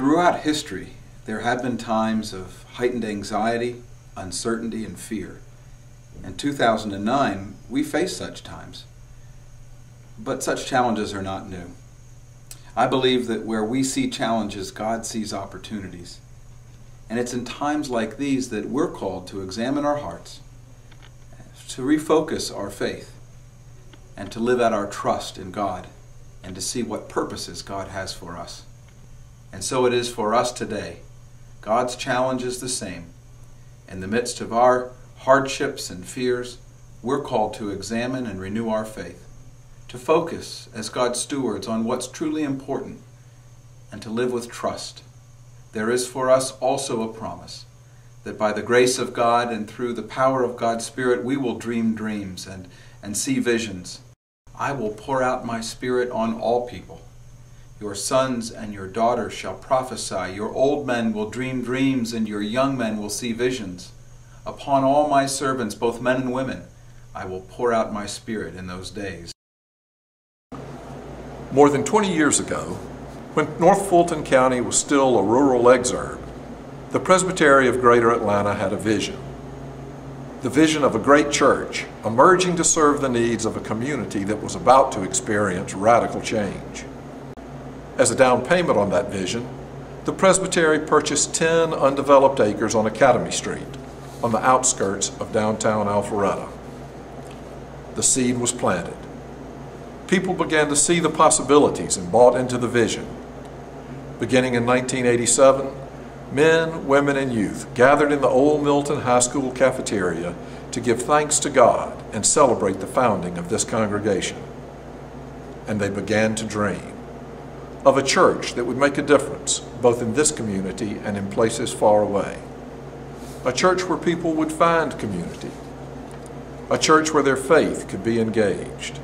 Throughout history, there have been times of heightened anxiety, uncertainty, and fear. In 2009, we faced such times. But such challenges are not new. I believe that where we see challenges, God sees opportunities. And it's in times like these that we're called to examine our hearts, to refocus our faith, and to live out our trust in God, and to see what purposes God has for us. And so it is for us today. God's challenge is the same. In the midst of our hardships and fears, we're called to examine and renew our faith, to focus as God's stewards on what's truly important, and to live with trust. There is for us also a promise that by the grace of God and through the power of God's Spirit, we will dream dreams and see visions. I will pour out my Spirit on all people. Your sons and your daughters shall prophesy. Your old men will dream dreams, and your young men will see visions. Upon all my servants, both men and women, I will pour out my Spirit in those days. More than 20 years ago, when North Fulton County was still a rural exurb, the Presbytery of Greater Atlanta had a vision. The vision of a great church emerging to serve the needs of a community that was about to experience radical change. As a down payment on that vision, the Presbytery purchased 10 undeveloped acres on Academy Street, on the outskirts of downtown Alpharetta. The seed was planted. People began to see the possibilities and bought into the vision. Beginning in 1987, men, women, and youth gathered in the old Milton High School cafeteria to give thanks to God and celebrate the founding of this congregation. And they began to dream of a church that would make a difference both in this community and in places far away. A church where people would find community. A church where their faith could be engaged.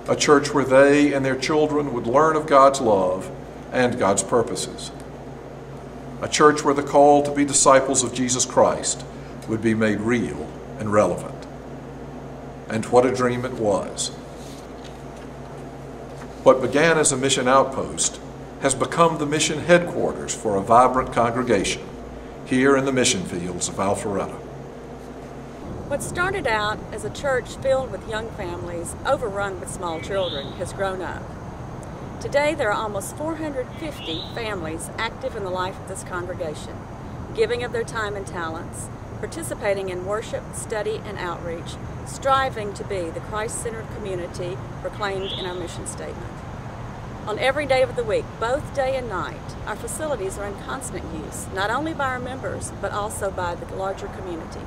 A church where they and their children would learn of God's love and God's purposes. A church where the call to be disciples of Jesus Christ would be made real and relevant. And what a dream it was. What began as a mission outpost has become the mission headquarters for a vibrant congregation here in the mission fields of Alpharetta. What started out as a church filled with young families, overrun with small children, has grown up. Today there are almost 450 families active in the life of this congregation, giving of their time and talents, participating in worship, study, and outreach, striving to be the Christ-centered community proclaimed in our mission statement. On every day of the week, both day and night, our facilities are in constant use, not only by our members, but also by the larger community.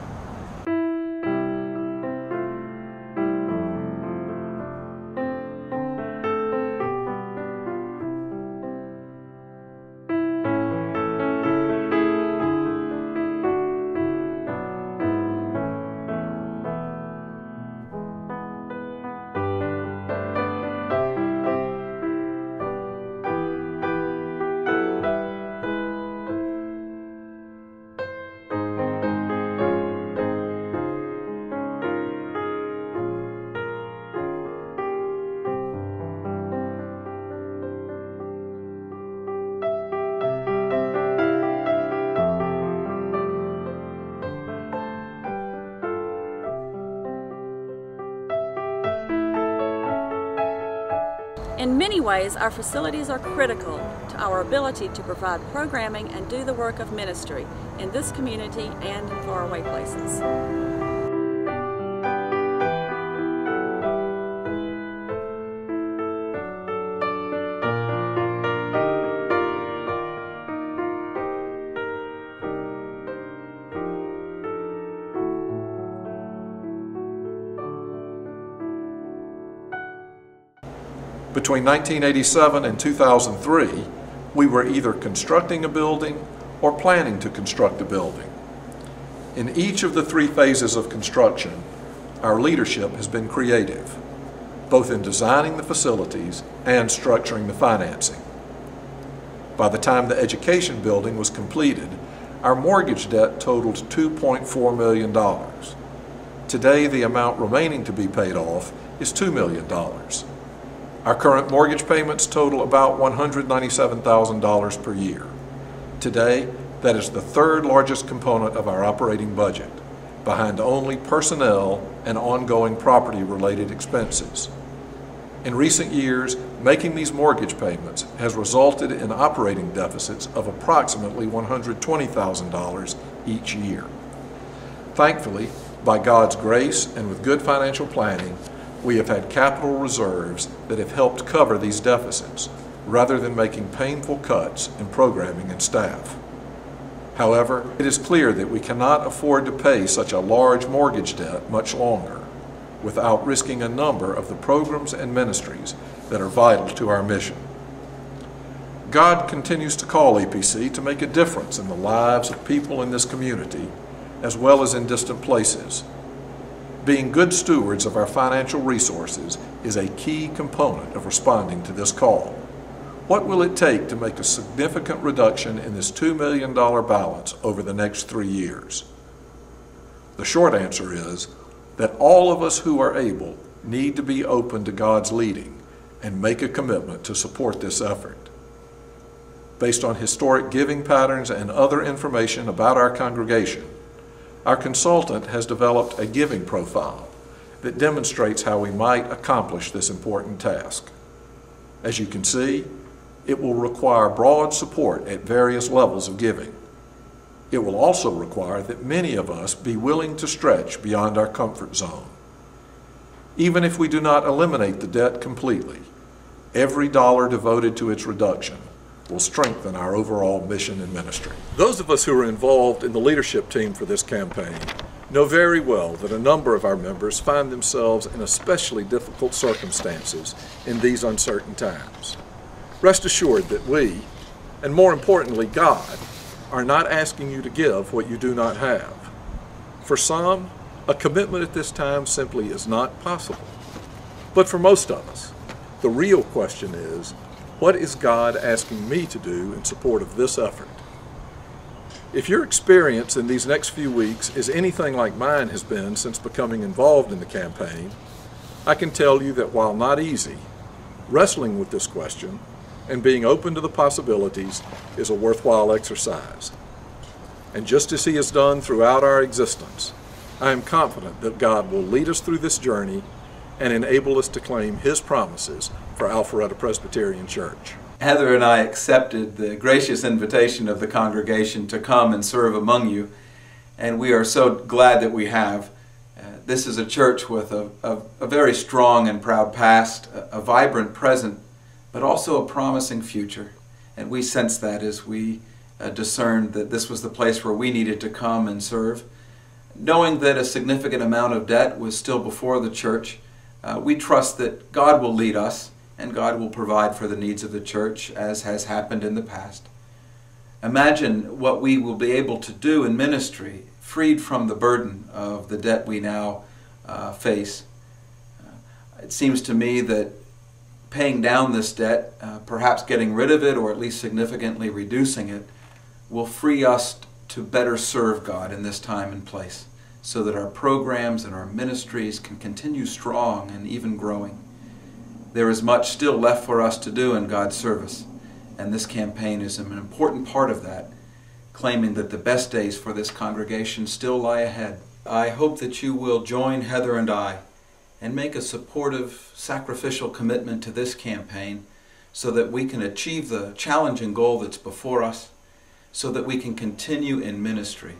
In many ways, our facilities are critical to our ability to provide programming and do the work of ministry in this community and in faraway places. Between 1987 and 2003, we were either constructing a building or planning to construct a building. In each of the 3 phases of construction, our leadership has been creative, both in designing the facilities and structuring the financing. By the time the education building was completed, our mortgage debt totaled $2.4 million. Today, the amount remaining to be paid off is $2 million. Our current mortgage payments total about $197,000 per year. Today, that is the third largest component of our operating budget, behind only personnel and ongoing property-related expenses. In recent years, making these mortgage payments has resulted in operating deficits of approximately $120,000 each year. Thankfully, by God's grace and with good financial planning, we have had capital reserves that have helped cover these deficits, rather than making painful cuts in programming and staff. However, it is clear that we cannot afford to pay such a large mortgage debt much longer without risking a number of the programs and ministries that are vital to our mission. God continues to call EPC to make a difference in the lives of people in this community, as well as in distant places. Being good stewards of our financial resources is a key component of responding to this call. What will it take to make a significant reduction in this $2 million balance over the next 3 years? The short answer is that all of us who are able need to be open to God's leading and make a commitment to support this effort. Based on historic giving patterns and other information about our congregation, our consultant has developed a giving profile that demonstrates how we might accomplish this important task. As you can see, it will require broad support at various levels of giving. It will also require that many of us be willing to stretch beyond our comfort zone. Even if we do not eliminate the debt completely, every dollar devoted to its reduction will strengthen our overall mission and ministry. Those of us who are involved in the leadership team for this campaign know very well that a number of our members find themselves in especially difficult circumstances in these uncertain times. Rest assured that we, and more importantly God, are not asking you to give what you do not have. For some, a commitment at this time simply is not possible. But for most of us, the real question is, what is God asking me to do in support of this effort? If your experience in these next few weeks is anything like mine has been since becoming involved in the campaign, I can tell you that while not easy, wrestling with this question and being open to the possibilities is a worthwhile exercise. And just as He has done throughout our existence, I am confident that God will lead us through this journey and enable us to claim His promises for Alpharetta Presbyterian Church. Heather and I accepted the gracious invitation of the congregation to come and serve among you, and we are so glad that we have. This is a church with a very strong and proud past, a vibrant present, but also a promising future. And we sense that as we discerned that this was the place where we needed to come and serve. Knowing that a significant amount of debt was still before the church, we trust that God will lead us and God will provide for the needs of the church, as has happened in the past. Imagine what we will be able to do in ministry, freed from the burden of the debt we now face. It seems to me that paying down this debt, perhaps getting rid of it or at least significantly reducing it, will free us to better serve God in this time and place, so that our programs and our ministries can continue strong and even growing. There is much still left for us to do in God's service, and this campaign is an important part of that, claiming that the best days for this congregation still lie ahead. I hope that you will join Heather and I and make a supportive, sacrificial commitment to this campaign so that we can achieve the challenging goal that's before us, so that we can continue in ministry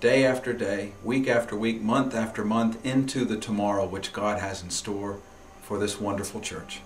day after day, week after week, month after month, into the tomorrow which God has in store for this wonderful church.